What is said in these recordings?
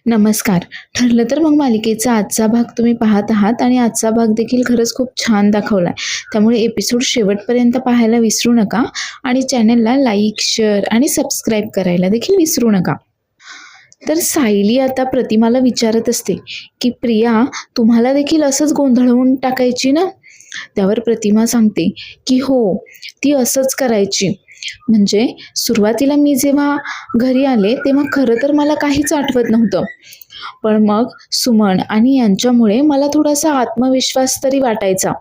नमस्कार. ठरलं तर मग मालिकेचा आजचा भाग तुम्ही पाहत आहात आणि आजचा भाग देखील खरंच खूप छान दाखवलाय. त्यामुळे एपिसोड शेवटपर्यंत पाहायला विसरू नका आणि चॅनलला लाईक, शेअर आणि सबस्क्राईब करायला देखील विसरू नका. तर सायली आता प्रतिमाला विचारत असते, की "प्रिया, तुम्हाला देखील असंच गोंधळवून टाकायची ना?" त्यावर प्रतिमा सांगते, की "हो, ती असंच करायची. म्हणजे सुरुवातीला मी जेव्हा घरी आले, तेव्हा खरं तर मला काहीच आठवत नव्हतं. पण मग सुमन आणि यांच्यामुळे मला थोडासा आत्मविश्वास तरी वाटायचा.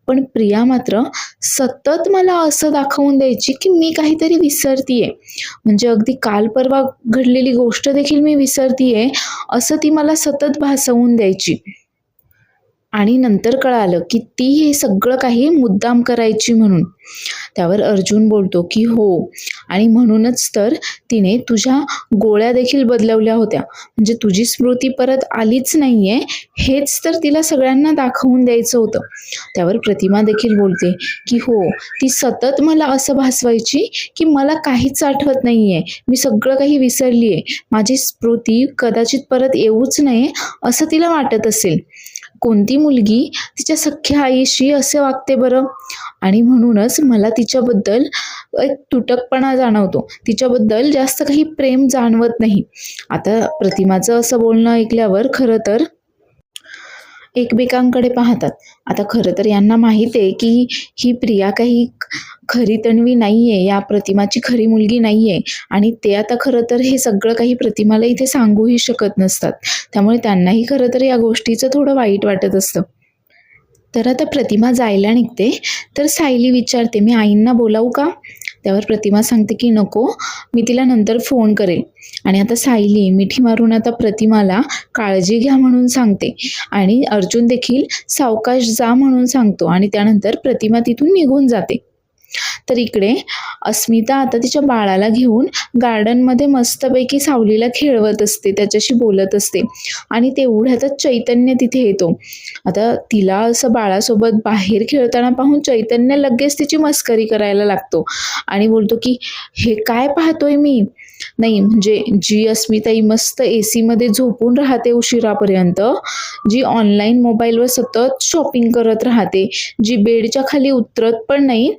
पण प्रिया मात्र सतत मला असं दाखवून द्यायची, की मी काहीतरी विसरतीये. म्हणजे अगदी काल परवा घडलेली गोष्ट देखील मी विसरतीये, असं ती मला सतत भासवून द्यायची. आणि नंतर कळालं, की ती हे सगळं काही मुद्दाम करायची म्हणून." त्यावर अर्जुन बोलतो, की "हो, आणि म्हणूनच तर तिने तुझ्या गोळ्या देखील बदलवल्या होत्या. म्हणजे तुझी स्मृती परत आलीच नाहीये, हेच तर तिला सगळ्यांना दाखवून द्यायचं होतं." त्यावर प्रतिमा देखील बोलते, की "हो, ती सतत मला असं भासवायची, की मला काहीच आठवत नाहीये. मी सगळं काही विसरलीये. माझी स्मृती कदाचित परत येऊच नये, असं तिला वाटत असेल. कोणती मुलगी तिच्या सख्ख्या आईशी असे वागते बरं? आणि म्हणूनच मला तिच्याबद्दल एक तुटकपणा जाणवतो. तिच्याबद्दल जास्त काही प्रेम जाणवत नाही." आता प्रतिमाचं असं बोलणं ऐकल्यावर खरं तर एकमेकांकडे पाहतात. आता खरं तर यांना माहीत आहे, की ही प्रिया काही खरी तन्वी नाहीये, या प्रतिमाची खरी मुलगी नाहीये आणि ते आता खरं तर हे सगळं काही प्रतिमाला इथे सांगूही शकत नसतात. त्यामुळे त्यांनाही खरं तर या गोष्टीचं थोडं वाईट वाटत असतं. तर आता प्रतिमा जायला निघते, तर सायली विचारते, "मी आईंना बोलावू का?" त्यावर प्रतिमा सांगते, की "नको, मी तिला नंतर फोन करेल." आणि आता सायली मिठी मारून आता प्रतिमाला काळजी घ्या म्हणून सांगते आणि अर्जुन देखील सावकाश जा म्हणून सांगतो आणि त्यानंतर प्रतिमा तिथून निघून जाते. तर इकडे अस्मिता आता तिच्या बाळाला घेऊन गार्डनमध्ये मस्तपैकी सावलीला खेळवत असते, त्याच्याशी बोलत असते आणि तेवढ्यातच चैतन्य तिथे येतो. आता तिला असं बाळासोबत बाहेर खेळताना पाहून चैतन्य लगेच तिची मस्करी करायला लागतो आणि बोलतो, की "हे काय पाहतोय मी?" नाही म्हणजे जी अस्मिताई मस्त एसीमध्ये झोपून राहते उशिरापर्यंत, जी ऑनलाईन मोबाईलवर सतत शॉपिंग करत राहते, जी बेडच्या खाली उतरत पण नाही,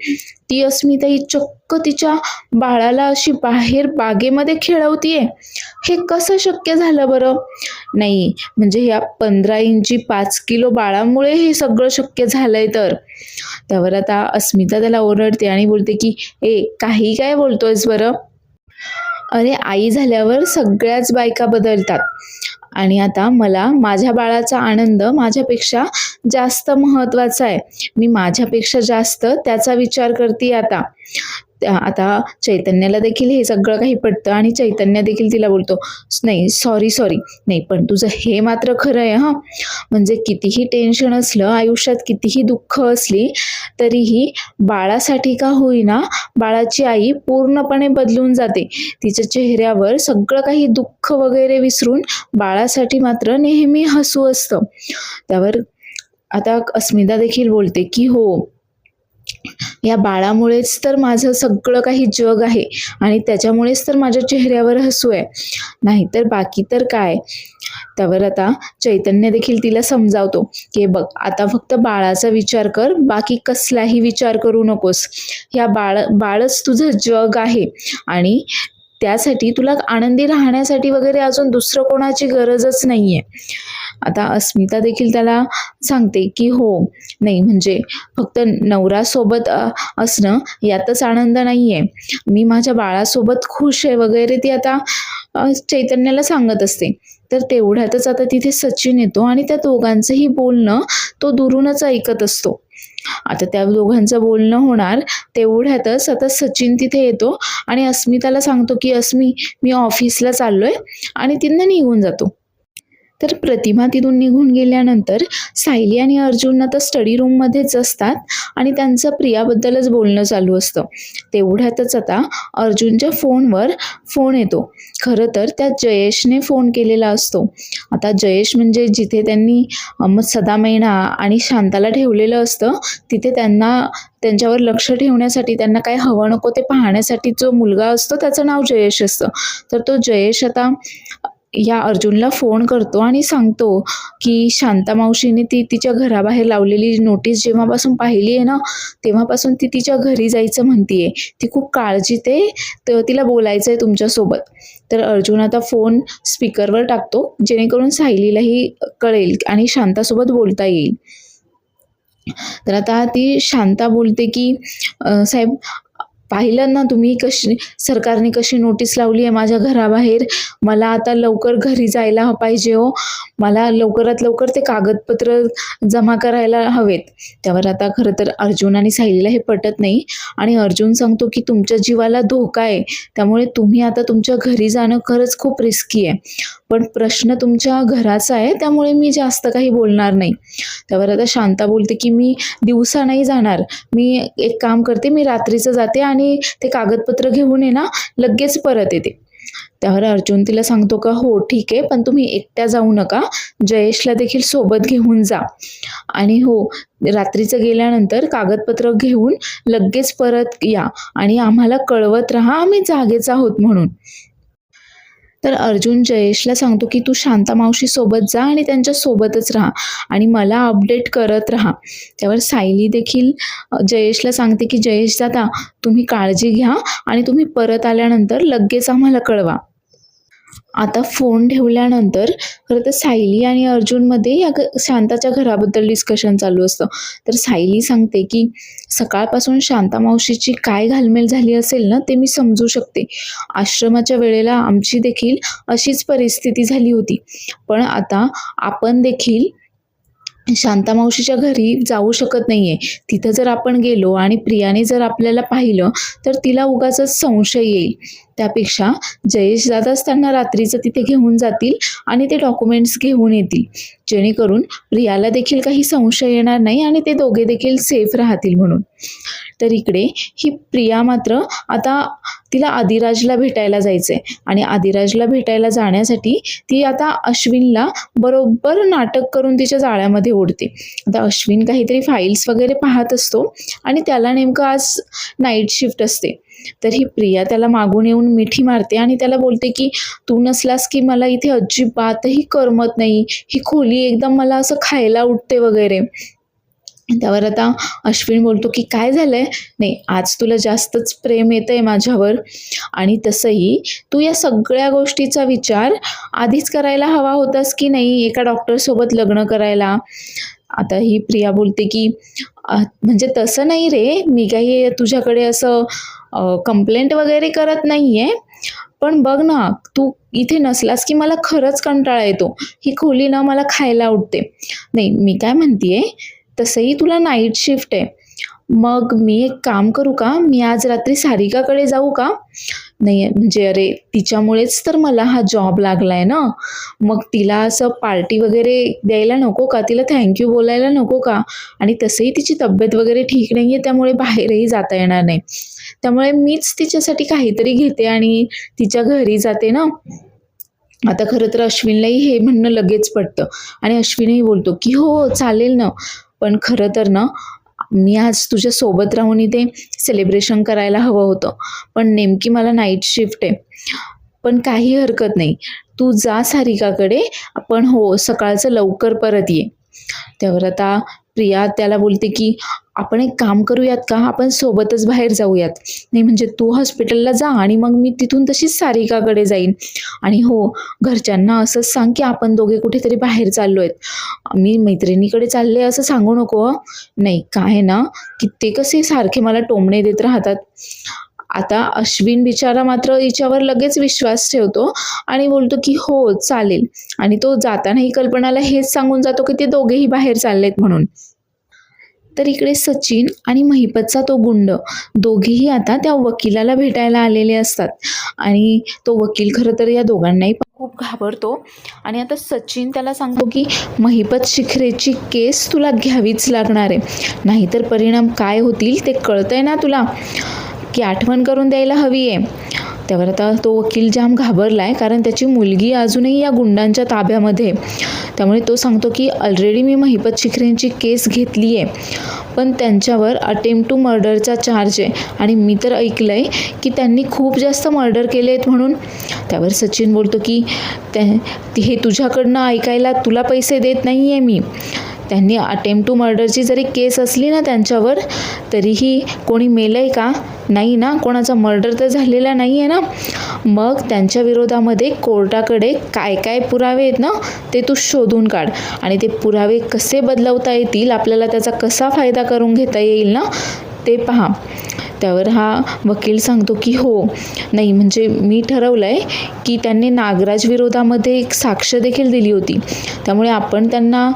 ती अस्मिताई चक्क तिच्या बाळाला अशी बाहेर बागेमध्ये खेळवतीये. हे कसं शक्य झालं बरं? नाही म्हणजे ह्या 15 इंची 5 किलो बाळामुळे हे सगळं शक्य झालंय तर. त्यावर आता अस्मिता त्याला ओरडते आणि बोलते, की "ए, काही काय बोलतोयस बरं? अरे, आई झाल्यावर सगळ्याच बायका बदलतात आणि आता मला माझ्या बाळाचा आनंद माझ्यापेक्षा जास्त महत्त्वाचा आहे. मी माझ्यापेक्षा जास्त त्याचा विचार करते आता." आता चैतन्याला देखील हे सगळं काही पटतं आणि चैतन्य देखील तिला बोलतो, "नाही, सॉरी, सॉरी. नाही, पण तुझं हे मात्र खरं आहे हां. म्हणजे कितीही टेन्शन असलं, आयुष्यात कितीही दुःख असली, तरीही बाळासाठी का होईना बाळाची आई पूर्णपणे बदलून जाते. तिच्या चेहऱ्यावर सगळं काही दुःख वगैरे विसरून बाळासाठी मात्र नेहमी हसू असतं." त्यावर आता अस्मिता देखील बोलते, की "हो, या बाळामुळेच तर माझं सगळं काही जग आहे आणि त्याच्यामुळेच तर माझ्या चेहऱ्यावर हसू आहे. नाहीतर बाकी तर काय." त्यावर आता चैतन्य देखील तिला समजावतो, की "बघ, आता फक्त बाळाचा विचार कर, बाकी कसलाही विचार करू नकोस. बाळच तुझं जग आहे आणि त्यासाठी तुला आनंदी राहण्यासाठी वगैरे अजून दुसरं कोणाची गरजच नाहीये." आता अस्मिता देखील त्याला सांगते, की "हो, नाही म्हणजे फक्त नवऱ्यासोबत असणं यातच आनंद नाहीये. मी माझ्या बाळासोबत खुश आहे" वगैरे ती आता चैतन्याला सांगत असते. तर तेवढ्यातच आता तिथे सचिन येतो आणि त्या दोघांचंही बोलणं तो दुरूनच ऐकत असतो. आता त्या दोघांचं बोलणं होणार तेवढ्यातच आता सचिन तिथे येतो आणि अस्मिताला सांगतो, की "अस्मी, मी ऑफिसला चाललोय" आणि तिथनं निघून जातो. तर प्रतिमा तिथून निघून गेल्यानंतर सायली आणि अर्जुन आता स्टडी रूममध्येच असतात आणि त्यांचं प्रियाबद्दलच बोलणं चालू असतं. तेवढ्यातच आता अर्जुनच्या फोनवर फोन येतो. खरं तर त्या जयेशने फोन केलेला असतो. आता जयेश म्हणजे जिथे त्यांनी सदा मैना आणि शांताला ठेवलेलं असतं, तिथे त्यांच्यावर लक्ष ठेवण्यासाठी, त्यांना काय हवं नको ते पाहण्यासाठी जो मुलगा असतो त्याचं नाव जयेश असतं. तर तो जयेश आता या अर्जुनला फोन करतो आणि सांगतो की शांता मावशीने ती तिच्या घराबाहेर लावलेली नोटीस जेव्हापासून पाहिली आहे ना, तेव्हापासून ती तिच्या घरी जायचं म्हणतीये. ती खूप काळजीत आहे, तर तिला बोलायचं आहे तुमच्यासोबत. तर अर्जुन आता फोन स्पीकरवर टाकतो, जेणेकरून सायलीलाही कळेल आणि शांतासोबत बोलता येईल. तर आता ती शांता बोलते की साहेब, पाहिलं ना तुम्ही सरकारने कशी नोटीस लावली आहे माझ्या घराबाहेर. मला आता लवकर घरी जायला पाहिजे हो. मला लवकरात लवकर ते कागदपत्र जमा करायला हवेत. त्यावर आता खरं तर अर्जुन आणि सायलीला हे पटत नाही आणि अर्जुन सांगतो की तुमच्या जीवाला धोका आहे, त्यामुळे तुम्ही आता तुमच्या घरी जाणं खरंच खूप रिस्की आहे. पण प्रश्न तुमच्या घराचा आहे, त्यामुळे मी जास्त काही बोलणार नाही. त्यावर आता शांता बोलते की मी दिवसा नाही जाणार. मी एक काम करते, मी रात्रीचं जाते आणि ते कागदपत्र घेऊन आहे ना, लगेच परत येते. त्यावर अर्जुन तिला सांगतो का हो ठीक आहे, पण तुम्ही एकट्या जाऊ नका, जयेशला देखील सोबत घेऊन जा. आणि हो, रात्रीचं गेल्यानंतर कागदपत्र घेऊन लगेच परत या आणि आम्हाला कळवत राहा, आम्ही जागेच आहोत म्हणून. तर अर्जुन जयेशला सांगतो की तू शांता मावशी सोबत जा आणि त्यांच्या सोबतच राहा आणि मला अपडेट करत राहा. त्यावर सायली देखील जयेशला सांगते की जयेश दादा, तुम्ही काळजी घ्या आणि तुम्ही परत आल्यानंतर लगेच आम्हाला कळवा. आता फोन ठेवल्यानंतर खरं तर सायली आणि अर्जुनमध्ये या शांताच्या घराबद्दल डिस्कशन चालू असतं. तर सायली सांगते की सकाळपासून शांता मावशीची काय घालमेल झाली असेल ना, ते मी समजू शकते. आश्रमाच्या वेळेला आमची देखील अशीच परिस्थिती झाली होती. पण आता आपण देखील शांता मावशीच्या घरी जाऊ शकत नाहीये. तिथं जर आपण गेलो आणि प्रियाने जर आपल्याला पाहिलं तर तिला उगाचच संशय येईल. त्यापेक्षा जयेश दादाच त्यांना रात्रीचं तिथे घेऊन जातील आणि ते डॉक्युमेंट्स घेऊन येतील, जेणेकरून प्रियाला देखील काही संशय येणार नाही आणि ते दोघे देखील सेफ राहतील म्हणून. तर इकडे ही प्रिया मात्र आता तिला आदिराजला भेटायला जायचंय आणि आदिराजला भेटायला जाण्यासाठी ती आता अश्विनला बरोबर नाटक करून तिच्या जाळ्यामध्ये ओढते. आता अश्विन काहीतरी फाईल्स वगैरे पाहत असतो आणि त्याला नेमकं आज नाईट शिफ्ट असते. तर ही प्रिया त्याला मागून येऊन मिठी मारते आणि त्याला बोलते की तू नसलास की मला इथे अजिबातही करमत नाही, ही खोली एकदम मला असं खायला उठते वगैरे. त्यावर आता अश्विन बोलतो की काय झालंय? नाही, आज तुला जास्तच प्रेम येतंय माझ्यावर आणि तसंही तू या सगळ्या गोष्टीचा विचार आधीच करायला हवा होतास की नाही एका डॉक्टरसोबत लग्न करायला. आता ही प्रिया बोलते की म्हणजे तसं नाही रे, मी काही तुझ्याकडे असं कंप्लेंट वगैरे करत नाहीये, पण बघ ना, तू इथे नसलास की मला खरंच कंटाळा येतो. ही खोली ना मला खायला उठते. नाही, मी काय म्हणतीये, तसंही तुला नाईट शिफ्ट आहे. मग मी एक काम करू का, मी आज रात्री सारिकाकडे जाऊ का? नाही म्हणजे अरे, तिच्यामुळेच तर मला हा जॉब लागलाय ना. मग तिला असं पार्टी वगैरे द्यायला नको का? तिला थँक्यू बोलायला नको का? आणि तसंही तिची तब्येत वगैरे ठीक नाही आहे, त्यामुळे बाहेरही जाता येणार नाही. त्यामुळे मीच तिच्यासाठी काहीतरी घेते आणि तिच्या घरी जाते ना. आता खरं तर अश्विनलाही हे म्हणणं लगेच पटतं आणि अश्विनही बोलतो की हो चालेल ना, पण खरं तर ना मी आज तुझ्या सोबत राहून इथे सेलिब्रेशन करायला हवं होतं, पण नेमकी मला नाईट शिफ्ट आहे. पण काही हरकत नाही, तू जा सारिकाकडे, पण हो सकाळचं लवकर परत ये. त्यावर आता प्रिया त्याला बोलते की आपण एक काम करूयात का, आपण सोबतच बाहेर जाऊयात. नाही म्हणजे तू हॉस्पिटलला जा आणि मग मी तिथून तशीच सारिकाकडे जाईन. आणि हो, घरच्यांना असंच सांग की आपण दोघे कुठेतरी बाहेर चाललो आहेत, मी मैत्रिणीकडे चालले असं सांगू नको हं. नाही काय आहे ना, की ते कसे सारखे मला टोमणे देत राहतात. आता अश्विन बिचारा मात्र हिच्यावर लगेच विश्वास ठेवतो आणि बोलतो की हो चालेल, आणि तो जातानाही कल्पनाला हेच सांगून जातो की ते दोघेही बाहेर चाललेत म्हणून. तर इकडे सचिन आणि महिपतचा तो गुंड दोघेही आता त्या वकिलाला भेटायला आलेले असतात आणि तो वकील खरं तर या दोघांनाही खूप घाबरतो. आणि आता सचिन त्याला सांगतो की महिपत शिखरेची केस तुला घ्यावीच लागणार आहे, नाहीतर परिणाम काय होतील ते कळतंय ना तुला, की आठवण करून द्यायला हवी आहे. त्यावर आता तो वकील जाम घाबरला आहे, कारण त्याची मुलगी अजूनही या गुंडांच्या ताब्यामध्ये आहे. त्यामुळे तो सांगतो की ऑलरेडी मी महिपत शिखरेंची केस घेतली आहे, पण त्यांच्यावर अटेम्प्ट टू मर्डरचा चार्ज आहे आणि मी तर ऐकलं आहे की त्यांनी खूप जास्त मर्डर केले आहेत म्हणून. त्यावर सचिन बोलतो की हे तुझ्याकडनं ऐकायला तुला पैसे देत नाही आहे मी. त्यांनी अटेम्प्ट टू मर्डरची जरी केस असली ना त्यांच्यावर, तरीही कोणी मेलं आहे का? नाही ना, कोणाचा मर्डर तर झालेला नाही आहे ना. मग त्यांच्या विरोधामध्ये कोर्टाकडे काय काय पुरावे आहेत ना, ते तू शोधून काढ आणि ते पुरावे कसे बदलवता येतील, आपल्याला त्याचा कसा फायदा करून घेता येईल ना, ते पहा. त्यावर हा वकील सांगतो की हो, नाही म्हणजे मी ठरवलं आहे की त्यांनी नागराज विरोधामध्ये एक साक्ष देखील दिली होती. त्यामुळे आपण त्यांना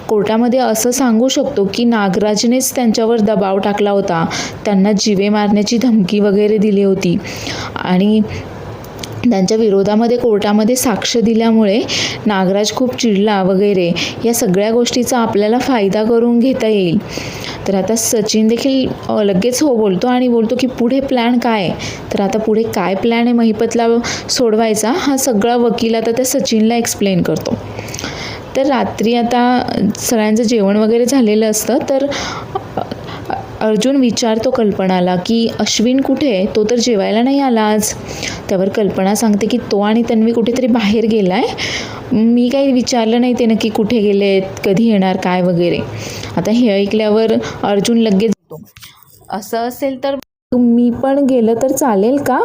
कोर्टामध्ये असं सांगू शकतो की नागराजनेच त्यांच्यावर दबाव टाकला होता, त्यांना जीवे मारण्याची धमकी वगैरे दिली होती आणि त्यांच्या विरोधामध्ये कोर्टामध्ये साक्ष दिल्यामुळे नागराज खूप चिडला वगैरे. या सगळ्या गोष्टीचा आपल्याला फायदा करून घेता येईल. तर आता सचिन देखील लगेच हो बोलतो आणि बोलतो की पुढे प्लॅन काय आहे? तर आता पुढे काय प्लॅन आहे महिपतला सोडवायचा, हा सगळा वकील आता त्या सचिनला एक्सप्लेन करतो. तर रात्री आता सगळ्यांचं जेवण वगैरे झालेलं असतं, तर अर्जुन विचारतो कल्पनाला की अश्विन कुठे आहे? तो तर जेवायला नाही आला आज. त्यावर कल्पना सांगते की तो आणि तन्वी कुठेतरी बाहेर गेला आहे, मी काही विचारलं नाही ते नक्की कुठे गेले आहेत, कधी येणार काय वगैरे. आता हे ऐकल्यावर अर्जुन लगेच येतो, असं असेल तर तुम्ही पण गेलं तर चालेल का?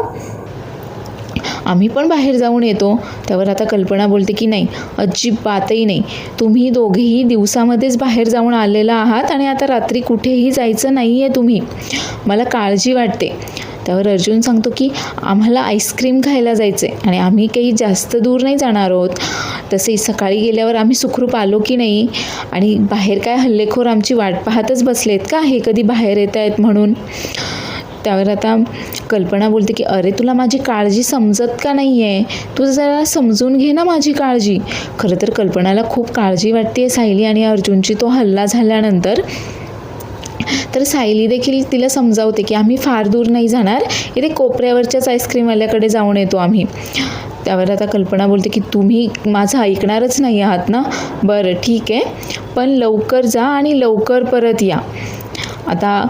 आम्ही पण बाहेर जाऊन येतो. त्यावर आता कल्पना बोलते की नाही, अजिबातही नाही. तुम्ही दोघेही दिवसामध्येच बाहेर जाऊन आलेला आहात आणि आता रात्री कुठेही जायचं नाही आहे तुम्ही, मला काळजी वाटते. त्यावर अर्जुन सांगतो की आम्हाला आईस्क्रीम खायला जायचं आहे आणि आम्ही काही जास्त दूर नाही जाणार आहोत. तसे सकाळी गेल्यावर आम्ही सुखरूप आलो की नाही, आणि बाहेर काय हल्लेखोर आमची वाट पाहतच बसलेत का हे कधी बाहेर येत आहेत म्हणून. त्यावर आता कल्पना बोलते की अरे तुला माझी काळजी समजत का नाही आहे, तू जरा समजून घे ना माझी काळजी. खरं तर कल्पनाला खूप काळजी वाटते सायली आणि अर्जुनची तो हल्ला झाल्यानंतर. तर सायली देखील तिला समजावते की आम्ही फार दूर नाही जाणार, इथे कोपऱ्यावरच्याच आईस्क्रीमवाल्याकडे जाऊन येतो आम्ही. त्यावर आता कल्पना बोलते की तुम्ही माझं ऐकणारच नाही आहात ना, बरं ठीक आहे, पण लवकर जा आणि लवकर परत या. आता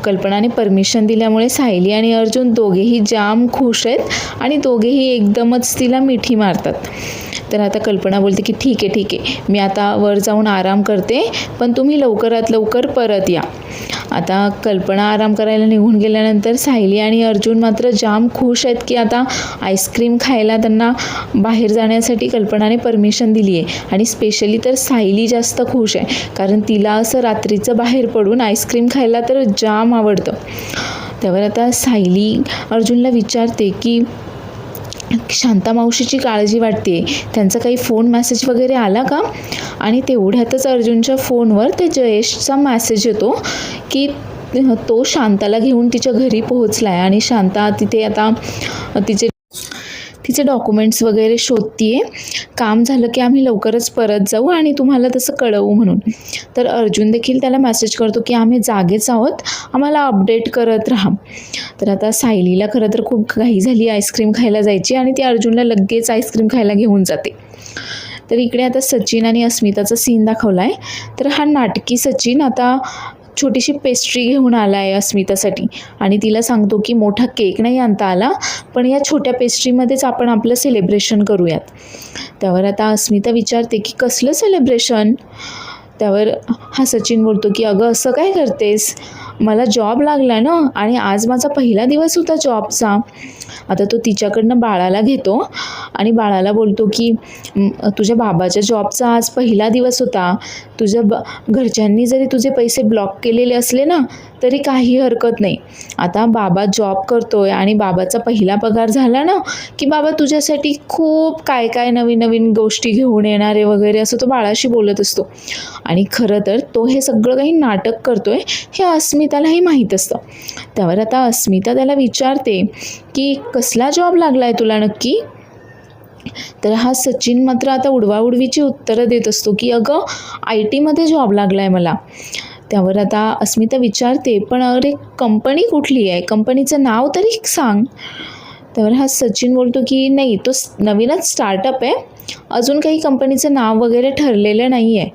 कल्पनाने परमिशन दिल्यामुळे सायली आणि अर्जुन दोघेही जाम खुश आहेत आणि दोघेही एकदमच तिला मिठी मारतात. तर आता कल्पना बोलते की ठीक आहे, मी आता वर जाऊन आराम करते, पण तुम्ही लवकरात लवकर परत या. आता कल्पना आराम करायला निघून गेल्यानंतर सायली आणि अर्जुन मात्र जाम खुश आहेत की आता आईस्क्रीम खायला त्यांना बाहेर जाण्यासाठी कल्पनाने परमिशन दिली आहे. आणि स्पेशली तर सायली जास्त खुश आहे, कारण तिला असं रात्रीचं बाहेर पडून आईस्क्रीम खायला तर जाम आवडतं. त्यावर आता सायली अर्जुनला विचारते की शांता मावशीची काळजी वाटते, त्यांचा काही फोन मेसेज वगैरे आला का? आणि तेवढ्यातच अर्जुनच्या फोनवर ते जयेशचा मेसेज येतो की तो शांताला घेऊन तिच्या घरी पोहोचला आहे आणि शांता तिथे आता तिचे डॉक्युमेंट्स वगैरे शोधतीये. काम झालं की आम्ही लवकरच परत जाऊ आणि तुम्हाला तसं कळवू म्हणून. तर अर्जुन देखील त्याला मेसेज करतो की आम्ही जागेच आहोत, आम्हाला अपडेट करत राहा. तर आता सायलीला खरं तर खूप घाई झाली आईस्क्रीम खायला जायची आणि ती अर्जुनला लगेच आईस्क्रीम खायला घेऊन जाते. तर इकडे आता सचिन आणि अस्मिताचा सीन दाखवला आहे. तर हा नाटकी सचिन आता छोटीशी पेस्ट्री घेऊन आला आहे अस्मितासाठी आणि तिला सांगतो की मोठा केक नाही आणता आला, पण या छोट्या पेस्ट्रीमध्येच आपण आपलं सेलिब्रेशन करूयात. त्यावर आता अस्मिता विचारते की कसलं सेलिब्रेशन? त्यावर हा सचिन बोलतो की अगं असं काय करतेस, मला जॉब लागला ना आणि आज माझा पहिला दिवस होता जॉबचा. आता तो तिच्याकडनं बाळाला घेतो आणि बाळाला बोलतो की तुझ्या बाबाच्या जॉबचा आज पहिला दिवस होता, घरच्यांनी जरी तुझे पैसे ब्लॉक केलेले असले ना तरी काही हरकत नाही. आता बाबा जॉब करतोय आणि बाबाचा पहिला पगार झाला ना की बाबा तुझ्यासाठी खूप काय काय नवीन नवीन गोष्टी घेऊन येणारे वगैरे असं तो बाळाशी बोलत असतो. आणि खरं तर तो हे सगळं काही नाटक करतोय हे अस्मितालाही माहीत असतं. त्यावर आता अस्मिता त्याला विचारते की कसला जॉब लागला आहे तुला नक्की? तर हा सचिन मात्र आता उडवाउडवीची उत्तरं देत असतो की अगं IT मध्ये जॉब लागला आहे मला. त्यावर आता अस्मिता विचारते पण अरे कंपनी कुठली आहे, कंपनीचं नाव तरी सांग. त्यावर हा सचिन बोलतो की नाही, तो नवीनच स्टार्टअप आहे, अजून काही कंपनीचं नाव वगैरे ठरलेलं नाही आहे.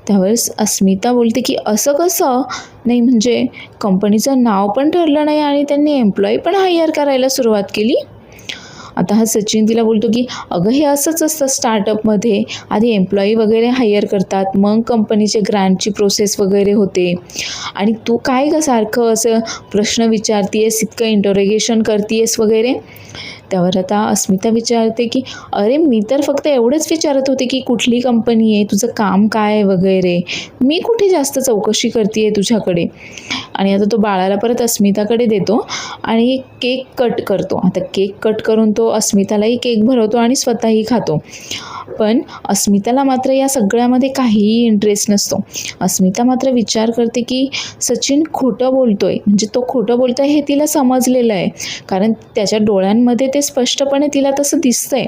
त्यावर अस्मिता बोलते की असं कसं नाही, म्हणजे कंपनीचं नाव पण ठरलं नाही आणि त्यांनी एम्प्लॉई पण हायर करायला सुरुवात केली. आता हा सचिन तिला बोलतो की अगं हे असंच असतं स्टार्टअपमध्ये, आधी एम्प्लॉई वगैरे हायर करतात, मग कंपनीचे ग्रँटची प्रोसेस वगैरे होते, आणि तू काय गं सारखं असं प्रश्न विचारतीयस, इतकं इंटरोगेशन करतीयस वगैरे. त्यावर आता अस्मिता विचारते की अरे मी तर फक्त एवढंच विचारत होते की कुठली कंपनी आहे, तुझं काम काय आहे वगैरे, मी कुठे जास्त चौकशी करते आहे तुझ्याकडे. आणि आता तो बाळाला परत अस्मिताकडे देतो आणि केक कट करतो. आता केक कट करून तो अस्मितालाही केक भरवतो आणि स्वतःही खातो. पण अस्मिताला मात्र या सगळ्यामध्ये काहीही इंटरेस्ट नसतो. अस्मिता मात्र विचार करते की सचिन खोटं बोलतोय, म्हणजे तो खोटं बोलतोय हे तिला समजलेलं आहे, कारण त्याच्या डोळ्यांमध्ये ते स्पष्टपणे तिला तसं दिसतंय.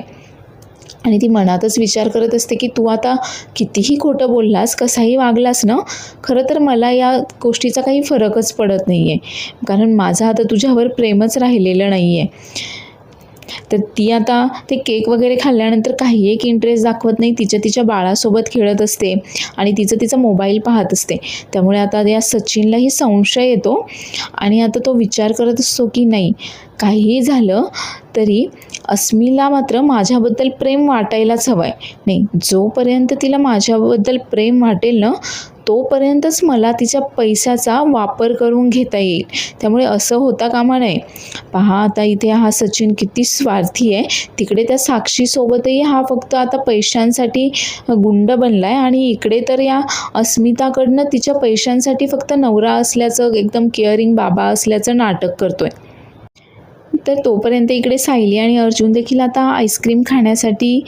आणि ती मनातच विचार करत असते की तू आता कितीही खोटं बोललास, कसाही वागलास ना, खरं तर मला या गोष्टीचा काही फरकच पडत नाही आहे, कारण माझं आता तुझ्यावर प्रेमच राहिलेलं नाही आहे. तर ती आता ते केक वगैरे खाल्ल्यानंतर काही एक इंटरेस्ट दाखवत नाही, तिच्या बाळासोबत खेळत असते आणि तिचा मोबाईल पाहत असते. त्यामुळे आता या सचिनलाही संशय येतो आणि आता तो विचार करत असतो की नाही, काहीही झालं तरी अस्मीला मात्र माझ्याबद्दल प्रेम वाटायलाच हवं आहे. नाही, जोपर्यंत तिला माझ्याबद्दल प्रेम वाटेल ना, तोपर्यंतच मला तिच्या पैशाचा वापर करून घेता येईल. त्यामुळे असं होता कामा नये. पहा आता इथे हा सचिन किती स्वार्थी आहे. तिकडे त्या साक्षीसोबतही हा फक्त आता पैशांसाठी गुंड बनला आहे आणि इकडे तर या अस्मिताकडनं तिच्या पैशांसाठी फक्त नवरा असल्याचं, एकदम केअरिंग बाबा असल्याचं नाटक करतोय. तर तोपर्यंत इकडे सायली आणि अर्जुन देखील आता आईस्क्रीम खाण्यासाठी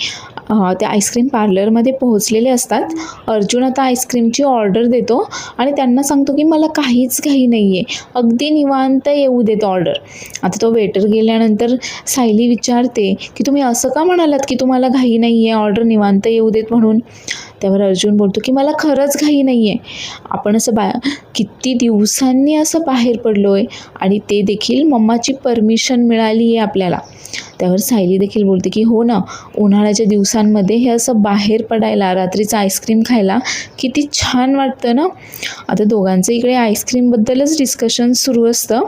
त्या आईस्क्रीम पार्लरमध्ये पोहोचलेले असतात. अर्जुन आता आईस्क्रीमची ऑर्डर देतो आणि त्यांना सांगतो की मला काहीच घाई नाही आहे, अगदी निवांत येऊ देत ऑर्डर. आता तो वेटर गेल्यानंतर सायली विचारते की तुम्ही असं का म्हणालात की तुम्हाला घाई नाही आहे, ऑर्डर निवांत येऊ देत म्हणून. त्यावर अर्जुन बोलतो की मला खरंच घाई नाही आहे, आपण असं किती दिवसांनी असं बाहेर पडलो आहे आणि ते देखील मम्माची परमिशन मिळाली आहे आपल्याला. त्यावर सायली देखील बोलते की हो ना, उन्हाळ्याच्या दिवसांमध्ये हे असं बाहेर पडायला, रात्रीचं आईस्क्रीम खायला किती छान वाटतं ना. आता दोघांचं इकडे आईस्क्रीमबद्दलच डिस्कशन सुरू असतं.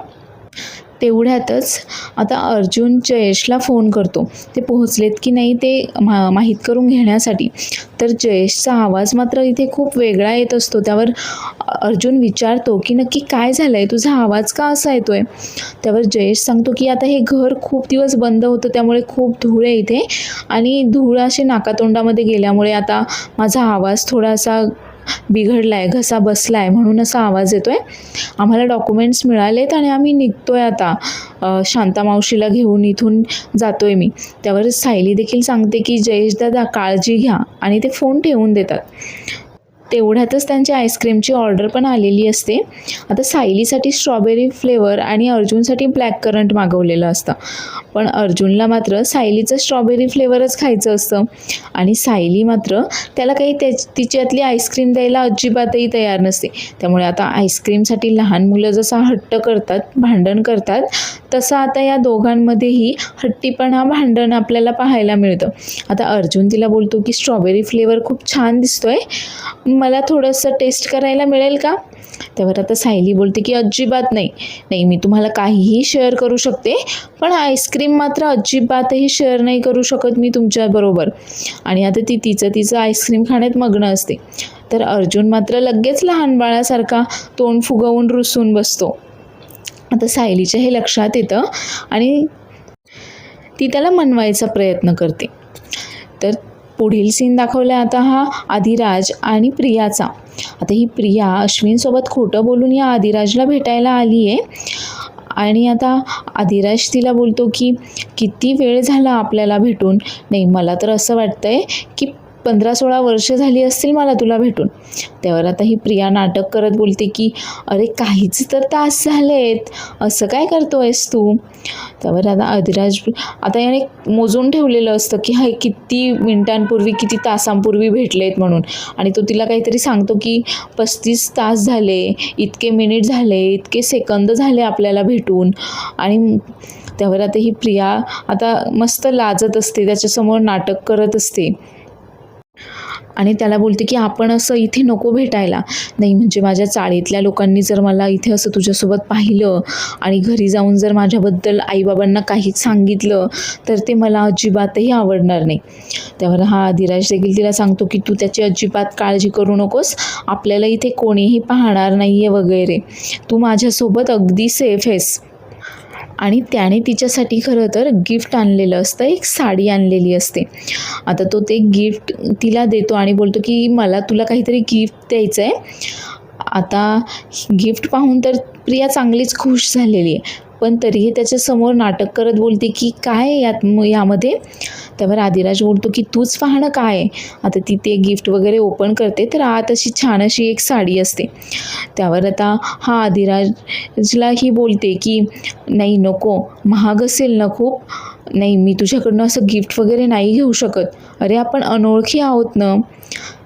तेवढ्यातच आता अर्जुन जयेशला फोन करतो, ते पोहोचलेत की नाही ते माहीत करून घेण्यासाठी. तर जयेशचा आवाज मात्र इथे खूप वेगळा येत असतो. त्यावर अर्जुन विचारतो की नक्की काय झालं आहे, तुझा आवाज का असा येतो आहे. त्यावर जयेश सांगतो की आता हे घर खूप दिवस बंद होतं, त्यामुळे खूप धूळ आहे इथे, आणि धूळ अशी नाकातोंडामध्ये गेल्यामुळे आता माझा आवाज थोडासा बिघडला आहे, घसा बसला आहे, म्हणून असा आवाज येतो आहे. आम्हाला डॉक्युमेंट्स मिळालेत आणि आम्ही निघतो आहे आता, शांता मावशीला घेऊन इथून जातो आहे मी. त्यावर सायली देखील सांगते की जयेश दादा काळजी घ्या, आणि ते फोन ठेवून देतात. तेवढ्यातच त्यांच्या आईस्क्रीमची ऑर्डर पण आलेली असते. आता सायलीसाठी स्ट्रॉबेरी फ्लेवर आणि अर्जुनसाठी ब्लॅक करंट मागवलेलं असतं, पण अर्जुनला मात्र सायलीचं स्ट्रॉबेरी फ्लेवरच खायचं असतं, आणि सायली मात्र त्याला काही तिच्यातली आईस्क्रीम द्यायला अजिबातही तयार नसते. त्यामुळे आता आईस्क्रीमसाठी लहान मुलं जसा हट्ट करतात, भांडण करतात, तसं आता या दोघांमध्येही हट्टीपणा, भांडण आपल्याला पाहायला मिळतं. आता अर्जुन तिला बोलतो की स्ट्रॉबेरी फ्लेवर खूप छान दिसतोय, मला थोडंसं टेस्ट करायला मिळेल का. त्यावर आता सायली बोलते की अजिबात नाही, मी तुम्हाला काहीही शेअर करू शकते, पण आईस्क्रीम मात्र अजिबातही शेअर नाही करू शकत मी तुमच्याबरोबर. आणि आता ती तिचं आईस्क्रीम खाण्यात मग्न असते. तर अर्जुन मात्र लगेच लहान बाळासारखा तोंड फुगवून रुसून बसतो. आता सायलीच्या हे लक्षात येतं आणि ती त्याला मनवायचा प्रयत्न करते. तर पुढील सीन दाखवला आता हा आदिराज आणि प्रियाचा. आता ही प्रिया अश्विनसोबत खोटं बोलून या आदिराजला भेटायला आली आहे, आणि आता आदिराज तिला बोलतो की किती वेळ झाला आपल्याला भेटून. नाही, मला तर असं वाटतंय की 15-16 वर्ष झाली असतील मला तुला भेटून. त्यावर आता ही प्रिया नाटक करत बोलते की अरे काहीच तर तास झालेत, असं काय करतोयस तू. त्यावर आता आदिराज आता याने मोजून ठेवलेलं असतं की हा किती मिनिटांपूर्वी, किती तासांपूर्वी भेटलेत म्हणून, आणि तो तिला काहीतरी सांगतो की 35 तास झाले, इतके मिनिट झाले, इतके सेकंद झाले आपल्याला भेटून. आणि त्यावर आता ही प्रिया आता मस्त लाजत असते, त्याच्यासमोर नाटक करत असते आणि त्याला बोलते की आपण असं इथे नको भेटायला. नाही म्हणजे माझ्या चाळीतल्या लोकांनी जर मला इथे असं तुझ्यासोबत पाहिलं आणि घरी जाऊन जर माझ्याबद्दल आईबाबांना काहीच सांगितलं तर ते मला अजिबातही आवडणार नाही. त्यावर हा आदिराज देखील तिला सांगतो की तू त्याची अजिबात काळजी करू नकोस, आपल्याला इथे कोणीही पाहणार नाही आहे वगैरे, तू माझ्यासोबत अगदी सेफ आहेस. आणि त्याने तिच्यासाठी खरं तर गिफ्ट आणलेलं असतं, एक साडी आणलेली असते. आता तो ते गिफ्ट तिला देतो आणि बोलतो की मला तुला काहीतरी गिफ्ट द्यायचं आहे. आता गिफ्ट पाहून तर प्रिया चांगलीच खुश झालेली आहे, पण तरीही त्याच्यासमोर नाटक करत बोलते की काय यामध्ये. त्यावर आदिराज बोलतो की तूच पाहणं काय आहे. आता ती ते गिफ्ट वगैरे ओपन करते तर आत अशी छान अशी एक साडी असते. त्यावर आता हा आदिराजला ही बोलते की नाही नको, महाग असेल ना खूप, नाही मी तुझ्याकडनं असं गिफ्ट वगैरे नाही घेऊ शकत, अरे आपण अनोळखी आहोत ना.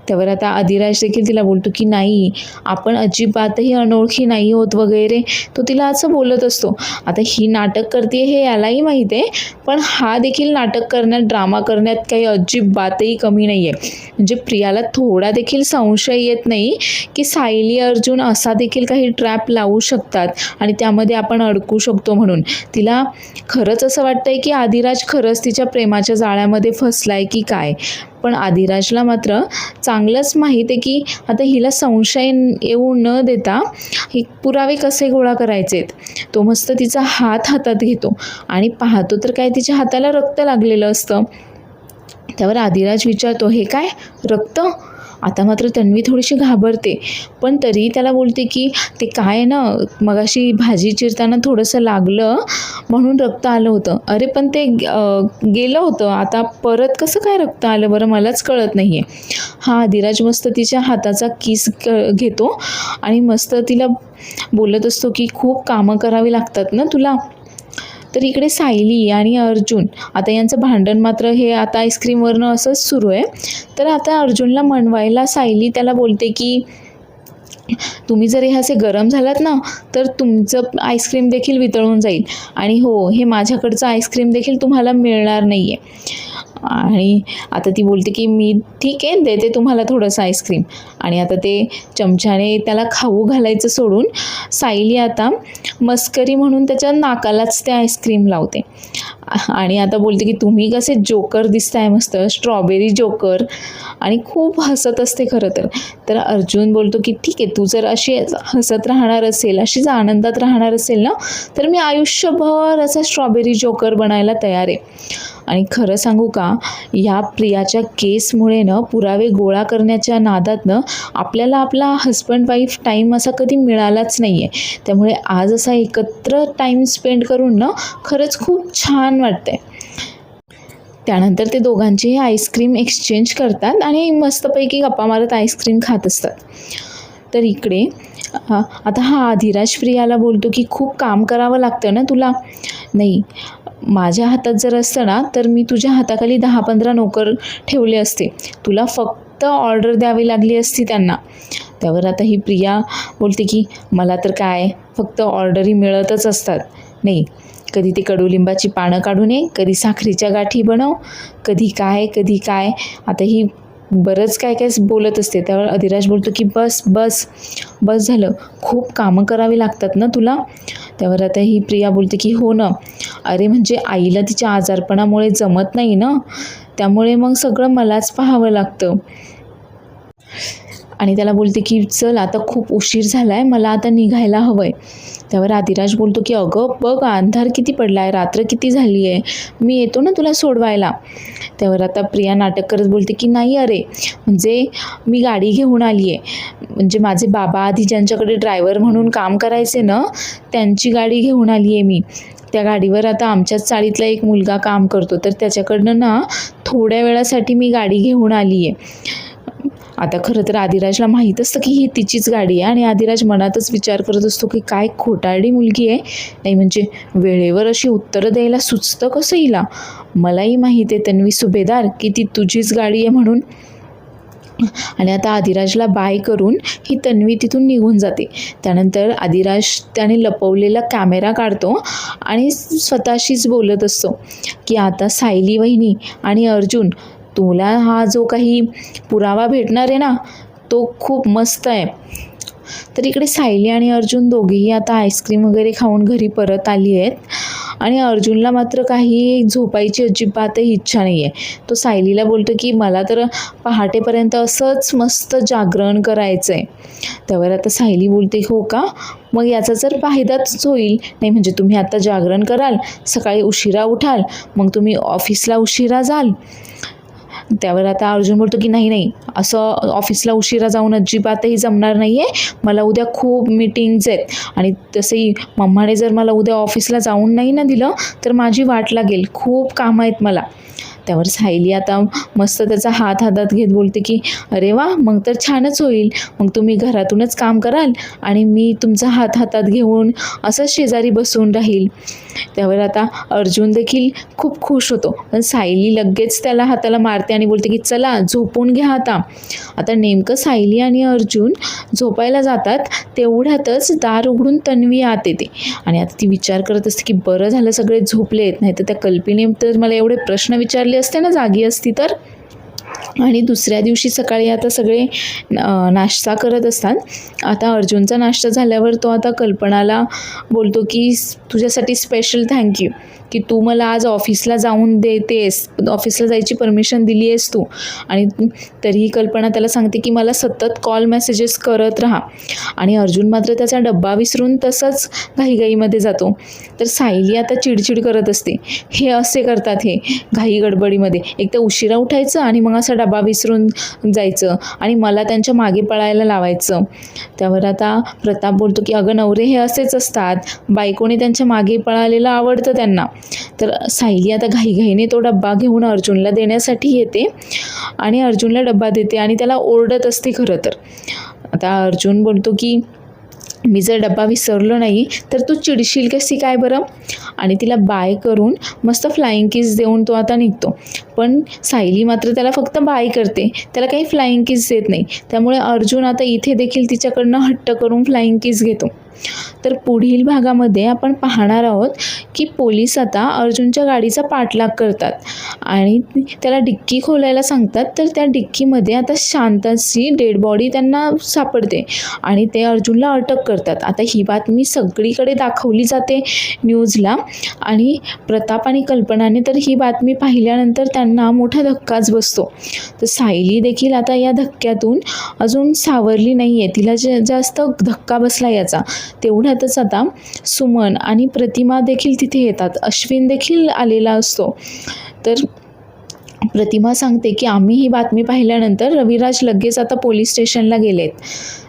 त्यावर आता आदिराज देखील तिला बोलतो की नाही आपण अजिबातही अनोळखी नाही होत वगैरे, तो तिला असं बोलत असतो. आता ही नाटक करते हे यालाही माहीत आहे, पण हा देखील नाटक करण्यात, ड्रामा करण्यात काही अजिबातही कमी नाही आहे. म्हणजे प्रियाला थोडा देखील संशय येत नाही की सायली अर्जुन असा देखील काही ट्रॅप लावू शकतात आणि त्यामध्ये आपण अडकू शकतो. म्हणून तिला खरंच असं वाटतंय की आदिराज खरंच तिच्या प्रेमाच्या जाळ्यामध्ये फसलाय की काय. पण आदिराजला मात्र चांगलंच माहीत आहे की आता हिला संशय येऊ न देता हे पुरावे कसे गोळा करायचेत. तो मस्त तिचा हात हातात घेतो आणि पाहतो तर काय तिच्या हाताला रक्त लागलेलं असतं. त्यावर आदिराज विचारतो हे काय रक्त. आता मात्र तन्वी थोडीशी घाबरते, पण तरी त्याला बोलते की ते काय ना मगाशी भाजी चिरताना थोडंसं लागलं म्हणून रक्त आलं होतं. अरे पण ते गेलं होतं, आता परत कसं काय रक्त आलं बरं, मलाच कळत नाही आहे. हा आदिराज मस्त तिच्या हाताचा किस घेतो आणि मस्त तिला बोलत असतो की खूप कामं करावी लागतात ना तुला. तर इकडे सायली आणि अर्जुन आता यांचं भांडण मात्र हे आता आईस्क्रीमवरनं असंच सुरू आहे. तर आता अर्जुनला मनवायला सायली त्याला बोलते की तुम्ही जर हे असे गरम झालात ना तर तुमचं आईस्क्रीम देखील वितळून जाईल आणि हो हे माझ्याकडचं आईस्क्रीम देखील तुम्हाला मिळणार नाही आहे. आणि आता ती बोलते की मी ठीक आहे देते तुम्हाला थोडंसं आईस्क्रीम. आणि आता ते चमच्याने त्याला खाऊ घालायचं सोडून सायली आता मस्करी म्हणून त्याच्या नाकालाच ते आईस्क्रीम लावते आणि आता बोलते की तुम्ही कसे जोकर दिसताय, मस्त स्ट्रॉबेरी जोकर, आणि खूप हसत असते खरं तर. तर अर्जुन बोलतो की ठीक आहे तू जर अशी हसत राहणार असेल, अशीच आनंदात राहणार असेल ना तर मी आयुष्यभर असा स्ट्रॉबेरी जोकर बनायला तयार आहे. आणि खरं सांगू का, ह्या प्रियाच्या केसमुळे ना पुरावे गोळा करण्याच्या नादातनं आपल्याला आपला हस्बंड वाईफ टाईम असा कधी मिळालाच नाही आहे. त्यामुळे आज असा एकत्र टाईम स्पेंड करून ना खरंच खूप छान वाटतंय. त्यानंतर ते दोघांचेही आईस्क्रीम एक्सचेंज करतात आणि मस्तपैकी गप्पा मारत आईस्क्रीम खात असतात. तर इकडे आता हा आदिराज प्रियाला बोलतो की खूप काम करावं लागतं ना तुला. नाही माझ्या हातात जर असतं ना तर मी तुझ्या हाताखाली 10-15 नोकर ठेवले असते, तुला फक्त ऑर्डर द्यावी लागली असती त्यांना. त्यावर आता ही प्रिया बोलते की मला तर काय फक्त ऑर्डरही मिळतच असतात. नाही कधी ते कडुलिंबाची पानं काढून ये, कधी साखरेच्या गाठी बनव, कधी काय. आता ही बरंच काय बोलत असते. त्यावर अधिराज बोलतो की बस बस बस झालं, खूप कामं करावी लागतात ना तुला. त्यावर आता ही प्रिया बोलते की हो ना, अरे म्हणजे आईला तिच्या आजारपणामुळे जमत नाही ना, त्यामुळे मग सगळं मलाच पाहावं लागतं. आणि त्याला बोलते की चल आता खूप उशीर झाला आहे, मला आता निघायला हवं आहे. त्यावर आदिराज बोलतो की अगं बघ अंधार किती पडला आहे, रात्र किती झाली आहे, मी येतो ना तुला सोडवायला. त्यावर आता प्रिया नाटक करत बोलते की नाही अरे म्हणजे मी गाडी घेऊन आली आहे, म्हणजे माझे बाबा आधी ज्यांच्याकडे ड्रायव्हर म्हणून काम करायचे ना त्यांची गाडी घेऊन आली आहे मी. त्या गाडीवर आता आमच्याच चाळीतला एक मुलगा काम करतो, तर त्याच्याकडनं ना थोड्या वेळासाठी मी गाडी घेऊन आली आहे. आता खरं तर आदिराजला माहीत असतं की ही तिचीच गाडी आहे आणि आदिराज मनातच विचार करत असतो की काय खोटारडी मुलगी आहे. नाही म्हणजे वेळेवर अशी उत्तरं द्यायला सुचतं कसं हिला. मलाही माहीत आहे तन्वी सुभेदार की ती तुझीच गाडी आहे म्हणून. आणि आता आदिराजला बाय करून ही तन्वी तिथून निघून जाते. त्यानंतर आदिराज त्याने लपवलेला कॅमेरा काढतो आणि स्वतःशीच बोलत असतो की आता सायली वहिनी आणि अर्जुन, तुला हा जो काही पुरावा भेटणार आहे ना, तो खूप मस्त आहे. तर इकडे सायली आणि अर्जुन दोघेही आता आईस्क्रीम वगैरे खाऊन घरी परत आली आहेत आणि अर्जुनला मात्र काही झोपायची अजिबातही इच्छा नाही आहे. तो सायलीला बोलतो की मला तर पहाटेपर्यंत असंच मस्त जागरण करायचं आहे. त्यावर आता सायली बोलते, हो का, मग याचा जर फायदाच होईल. नाही म्हणजे तुम्ही आता जागरण कराल, सकाळी उशिरा उठाल, मग तुम्ही ऑफिसला उशिरा जाल. त्यावर आता अर्जुन बोलतो की नाही, असं ऑफिसला उशिरा जाऊन अजिबातही जमणार नाही आहे. मला उद्या खूप मीटिंग्ज आहेत आणि तसंही मम्माने जर मला उद्या ऑफिसला जाऊन नाही ना दिलं तर माझी वाट लागेल, खूप कामं आहेत मला. त्यावर सायली आता मस्त त्याचा हात हातात घेत बोलते की अरे वा, मग तर छानच होईल. मग तुम्ही घरातूनच काम कराल आणि मी तुमचा हात हातात घेऊन असंच शेजारी बसून राहील. त्यावर आता अर्जुन देखील खूप खुश होतो. पण सायली लगेच त्याला हाताला मारते आणि बोलते की चला झोपून घ्या आता. आता नेमकं सायली आणि अर्जुन झोपायला जातात तेवढ्यातच दार उघडून तन्वी आत येते आणि आता ती विचार करत असते की बरं झालं सगळे झोपलेत, नाही तर त्या कल्पीने तर मला एवढे प्रश्न विचारले असते ना जागी असती तर. आणि दुसऱ्या दिवशी सकाळी आता सगळे नाश्ता करत असतात. आता अर्जुनचा नाश्ता झाल्यावर तो आता कल्पनाला बोलतो की तुझ्यासाठी स्पेशल थँक्यू की तू मला आज ऑफिसला जाऊन देतेस, ऑफिसला जायची परमिशन दिली आहेस तू. आणि तरीही कल्पना त्याला सांगते की मला सतत कॉल मेसेजेस करत राहा. आणि अर्जुन मात्र त्याचा डब्बा विसरून तसंच घाईघाईमध्ये जातो. तर सायली आता चिडचिड करत असते. हे असे करतात हे घाई गडबडीमध्ये, एक तर उशिरा उठायचं आणि मग असा डबा विसरून जायचं आणि मला त्यांच्या मागे पळायला लावायचं. त्यावर आता प्रताप बोलतो की अगं नवरे हे असेच असतात, बायकोने त्यांच्या मागे पळालेलं आवडतं त्यांना. तर सायली आता घाईघाईने तो डब्बा घेऊन अर्जुनला देण्यासाठी येते आणि अर्जुनला डब्बा देते आणि त्याला ओरडत असते खरं तर. आता अर्जुन बोलतो की मी जर डब्बा विसरलो नाही तर तू चिडशील कशी काय बरं. आणि तिला बाय करून मस्त फ्लाइंग किस देऊन तो आता निघतो. पण सायली मात्र त्याला फक्त बाय करते, त्याला काही फ्लाइंग किस देत नाही. त्यामुळे अर्जुन आता इथे देखील तिच्याकडनं हट्ट करून फ्लाइंग किस घेतो. तर पुढील भागामध्ये आपण पाहणार आहोत की पोलीस आता अर्जुनच्या गाडीचा पाठलाग करतात आणि त्याला डिक्की खोलायला सांगतात. तर त्या डिक्कीमध्ये आता शांताची डेड बॉडी त्यांना सापडते आणि ते अर्जुनला अटक करतात. आता ही बातमी सगळीकडे दाखवली जाते न्यूजला आणि प्रताप आणि कल्पनाने तर ही बातमी पाहिल्यानंतर त्यांना मोठा धक्काच बसतो. तर सायली देखील आता या धक्क्यातून अजून सावरली नाही आहे, तिला जास्त धक्का बसला याचा. तेवढ्यातच आता सुमन आणि प्रतिमा देखील तिथे येतात. अश्विन देखील आलेला असतो. तर प्रतिमा सांगते की आम्ही ही बातमी पाहिल्यानंतर रविराज लगेच आता पोलीस स्टेशनला गेलेत.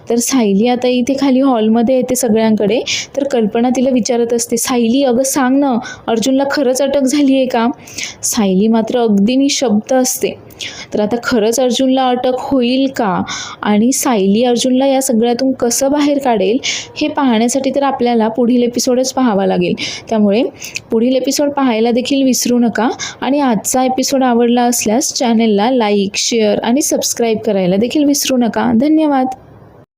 तर सायली आता इथे खाली हॉलमध्ये येते सगळ्यांकडे. तर कल्पना तिला विचारत असते, सायली अगं सांग ना, अर्जुनला खरंच अटक झाली आहे का. सायली मात्र अगदी निशब्द असते. तर आता खरंच अर्जुनला अटक होईल का आणि सायली अर्जुनला या सगळ्यातून कसं बाहेर काढेल हे पाहण्यासाठी तर आपल्याला पुढील एपिसोडच पाहावा लागेल. त्यामुळे पुढील एपिसोड पाहायला देखील विसरू नका आणि आजचा एपिसोड आवडला असल्यास चॅनलला लाईक, शेअर आणि सबस्क्राईब करायला देखील विसरू नका. धन्यवाद.